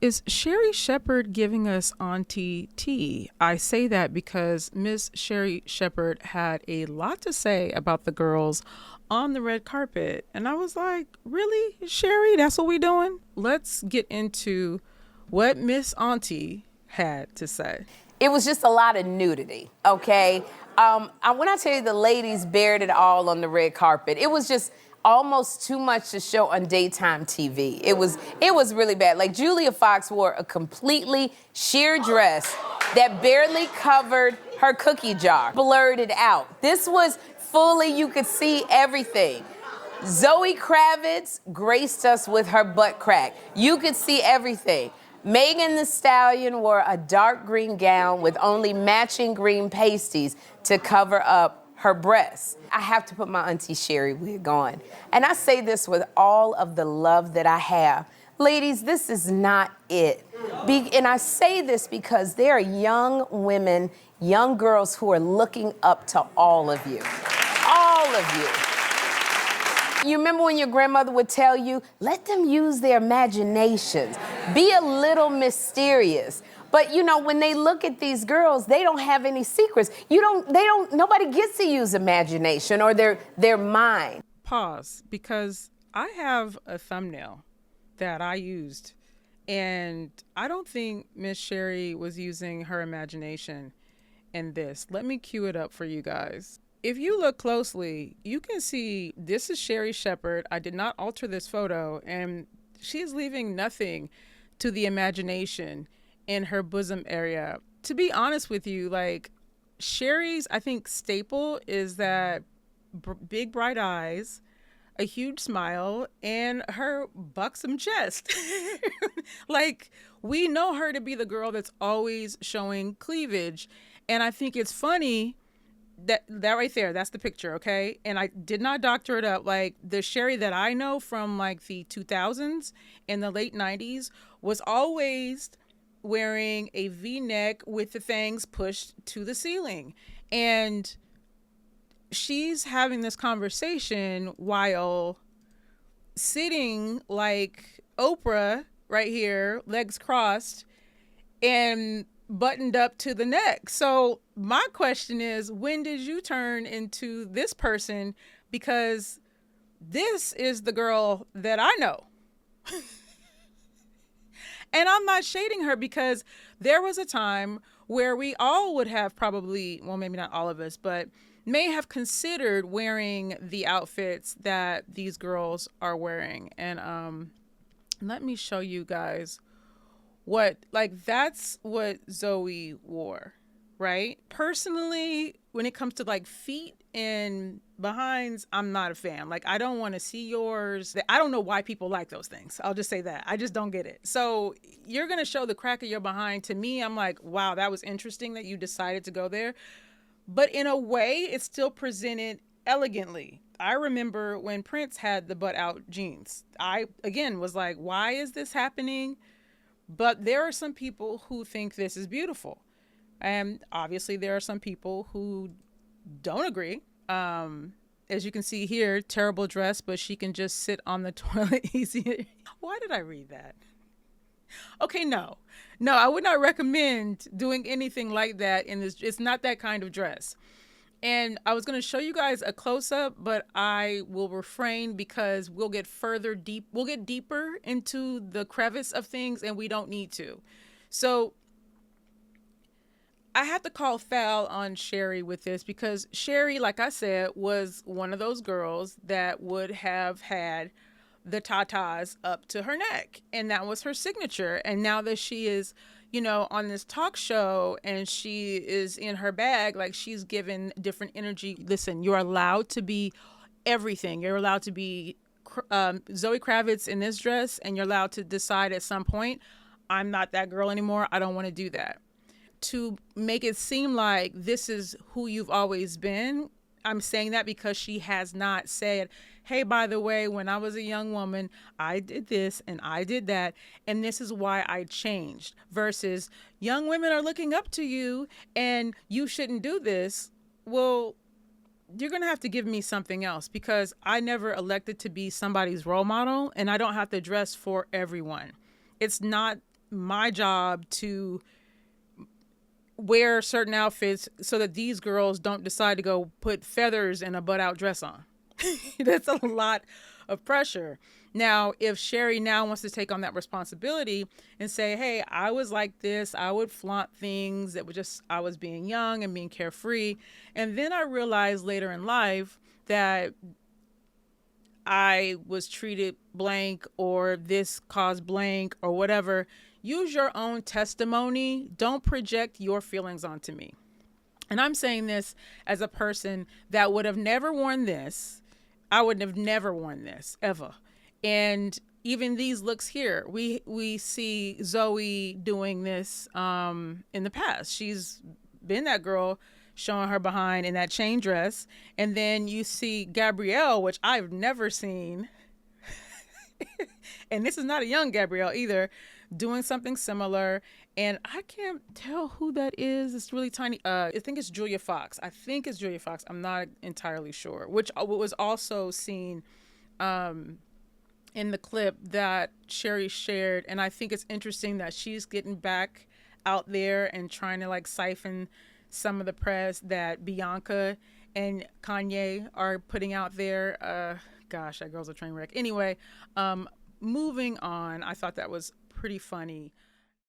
Is Sherri Shepherd giving us Auntie T? I say that because Miss Sherri Shepherd had a lot to say about the girls on the red carpet. And I was like, really, Sherri? That's what we doing? Let's get into what Miss Auntie had to say. It was just a lot of nudity, okay? When I tell you the ladies bared it all on the red carpet, it was just almost too much to show on daytime TV. It was really bad. Like Julia Fox wore a completely sheer dress that barely covered her cookie jar, blurred it out. This was fully, you could see everything. Zoe Kravitz graced us with her butt crack. You could see everything. Meg The Stallion wore a dark green gown with only matching green pasties to cover up her breasts. I have to put my Auntie Sherri wig on. And I say this with all of the love that I have. Ladies, this is not it. And I say this because there are young women, young girls who are looking up to all of you. All of you. You remember when your grandmother would tell you, let them use their imaginations. Be a little mysterious. But you know, when they look at these girls, they don't have any secrets. Nobody gets to use imagination or their mind. Pause, because I have a thumbnail that I used, and I don't think Miss Sherri was using her imagination in this. Let me cue it up for you guys. If you look closely, you can see this is Sherri Shepherd. I did not alter this photo, and she is leaving nothing to the imagination in her bosom area. To be honest with you, like Sherri's, I think, staple is that big bright eyes, a huge smile, and her buxom chest. Like, we know her to be the girl that's always showing cleavage. And I think it's funny that right there, that's the picture, okay? And I did not doctor it up. Like, the Sherri that I know from like the 2000s and the late 90s was always wearing a V-neck with the things pushed to the ceiling. And she's having this conversation while sitting like Oprah right here, legs crossed and buttoned up to the neck. So my question is, when did you turn into this person? Because this is the girl that I know. And I'm not shading her, because there was a time where we all would have probably, well, maybe not all of us, but may have considered wearing the outfits that these girls are wearing. And let me show you guys that's what Zoe wore, right? Personally, when it comes to like feet and behinds, I'm not a fan. Like, I don't want to see yours. I don't know why people like those things. I'll just say that. I just don't get it. So you're going to show the crack of your behind. To me, I'm like, wow, that was interesting that you decided to go there. But in a way, it's still presented elegantly. I remember when Prince had the butt out jeans. I, again, was like, why is this happening? But there are some people who think this is beautiful. And obviously there are some people who don't agree. As you can see here, terrible dress, but she can just sit on the toilet easier. Why did I read that? Okay, no, I would not recommend doing anything like that in this. It's not that kind of dress. And I was going to show you guys a close-up, but I will refrain because we'll get deeper into the crevice of things, and we don't need to. So I have to call foul on Sherri with this, because Sherri, like I said, was one of those girls that would have had the tatas up to her neck, and that was her signature. And now that she is, on this talk show and she is in her bag, like, she's given different energy. Listen, you're allowed to be everything. You're allowed to be Zoe Kravitz in this dress, and you're allowed to decide at some point, I'm not that girl anymore. I don't want to do that. To make it seem like this is who you've always been, I'm saying that because she has not said, hey, by the way, when I was a young woman, I did this and I did that, and this is why I changed, versus young women are looking up to you and you shouldn't do this. Well, you're going to have to give me something else, because I never elected to be somebody's role model, and I don't have to dress for everyone. It's not my job to wear certain outfits so that these girls don't decide to go put feathers and a butt out dress on. That's a lot of pressure. Now, if Sherri now wants to take on that responsibility and say, hey, I was like this, I would flaunt things that were just, I was being young and being carefree. And then I realized later in life that I was treated blank or this caused blank or whatever. Use your own testimony. Don't project your feelings onto me. And I'm saying this as a person that would have never worn this. I would have never worn this ever. And even these looks here, we see Zoe doing this in the past. She's been that girl showing her behind in that chain dress. And then you see Gabrielle, which I've never seen. And this is not a young Gabrielle either, doing something similar. And I can't tell who that is. It's really tiny. I think it's Julia Fox. I'm not entirely sure. Which was also seen in the clip that Sherri shared. And I think it's interesting that she's getting back out there and trying to like siphon some of the press that Bianca and Kanye are putting out there. Gosh, that girl's a train wreck. Anyway, moving on. I thought that was pretty funny.